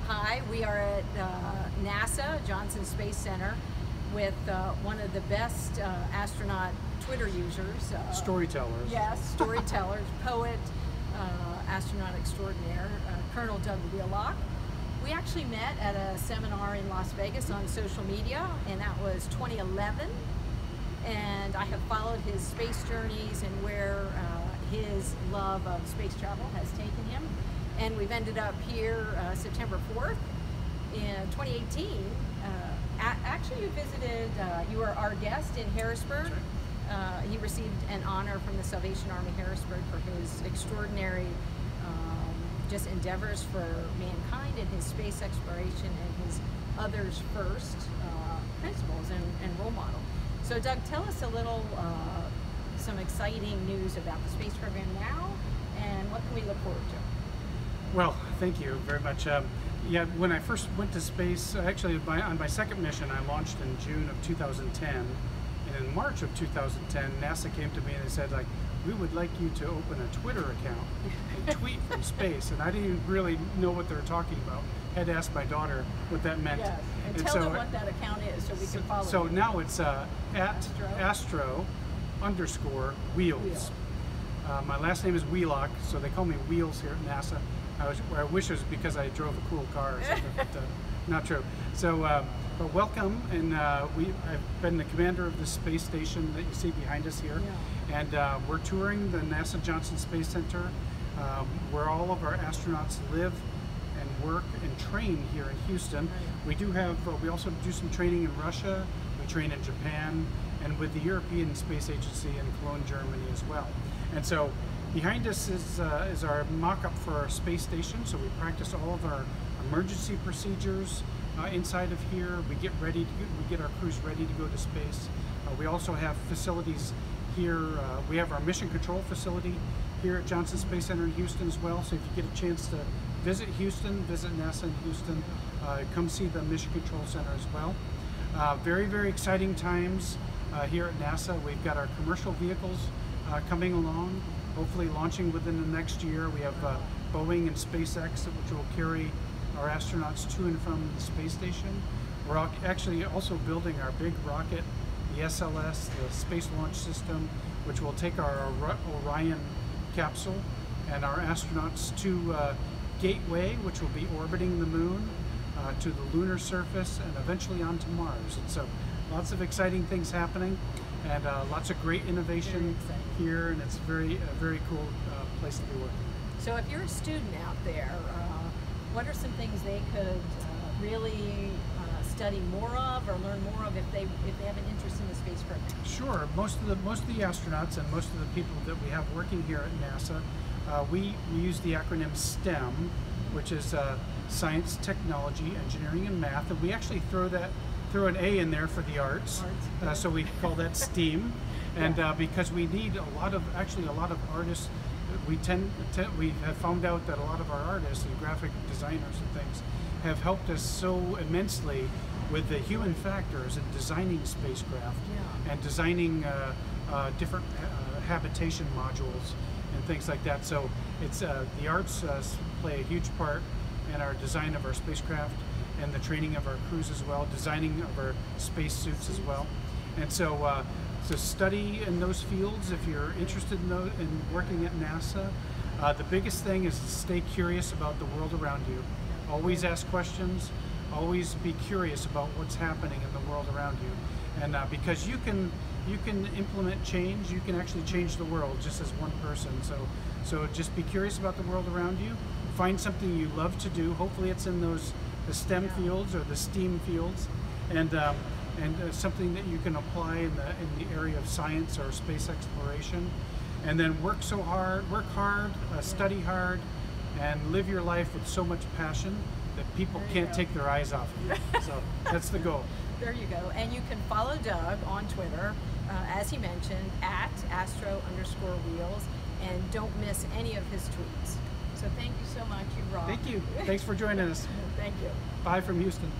Hi, we are at NASA Johnson Space Center with one of the best astronaut Twitter users. Storytellers. Yes, storytellers, poet, astronaut extraordinaire, Colonel Doug Wheelock. We actually met at a seminar in Las Vegas on social media, and that was 2011. And I have followed his space journeys and where his love of space travel has taken him. And we've ended up here September 4th in 2018. Actually, you visited, you were our guest in Harrisburg. He received an honor from the Salvation Army Harrisburg for his extraordinary just endeavors for mankind and his space exploration and his others first principles and role model. So Doug, tell us a little, some exciting news about the space program now, and what can we look forward to? Well, thank you very much. Yeah, when I first went to space, actually on my second mission, I launched in June of 2010. And in March of 2010, NASA came to me and they said, like, we would like you to open a Twitter account and tweet from space. And I didn't really know what they were talking about. I had to ask my daughter what that meant. Yes, and tell them what that account is so we can follow So you. now it's at Astro_Wheels. My last name is Wheelock, so they call me Wheels here at NASA. I wish it was because I drove a cool car or something, but not true. So, but welcome, and I've been the commander of the space station that you see behind us here, and we're touring the NASA Johnson Space Center, where all of our astronauts live and work and train here in Houston. We do have, we also do some training in Russia, we train in Japan, and with the European Space Agency in Cologne, Germany as well. And so behind us is our mock-up for our space station. So we practice all of our emergency procedures inside of here. We get our crews ready to go to space. We also have facilities here. We have our mission control facility here at Johnson Space Center in Houston as well. So if you get a chance to visit Houston, visit NASA in Houston, come see the mission control center as well. Very, very exciting times here at NASA. We've got our commercial vehicles coming along, hopefully launching within the next year. We have Boeing and SpaceX, which will carry our astronauts to and from the space station. We're actually also building our big rocket, the SLS, the Space Launch System, which will take our Orion capsule and our astronauts to Gateway, which will be orbiting the moon, to the lunar surface, and eventually onto Mars. And so lots of exciting things happening, and lots of great innovation here, and it's a very cool place to be working. So if you're a student out there, what are some things they could really study more of or learn more of if they have an interest in the space program? Sure. Most of the astronauts and most of the people that we have working here at NASA, we use the acronym STEM, which is Science, Technology, Engineering, and Math, and we actually throw an A in there for the arts. So we call that STEAM, and because we need a lot of artists. We have found out that a lot of our artists and graphic designers and things have helped us so immensely with the human factors in designing spacecraft and designing different habitation modules and things like that. So it's the arts play a huge part in our design of our spacecraft and the training of our crews as well, designing of our space suits as well. And so so study in those fields if you're interested in working at NASA. The biggest thing is to stay curious about the world around you. Always ask questions, always be curious about what's happening in the world around you. And because you can implement change, you can actually change the world just as one person. So just be curious about the world around you. Find something you love to do. Hopefully it's in the STEM fields or the STEAM fields, and something that you can apply in the area of science or space exploration. And then work hard, study hard, and live your life with so much passion that people can't take their eyes off of you. So that's the goal. There you go. And you can follow Doug on Twitter, as he mentioned, at @Astro_Wheels, and don't miss any of his tweets. So thank you so much. You rock. Thank you. Thanks for joining us. Thank you. Bye from Houston.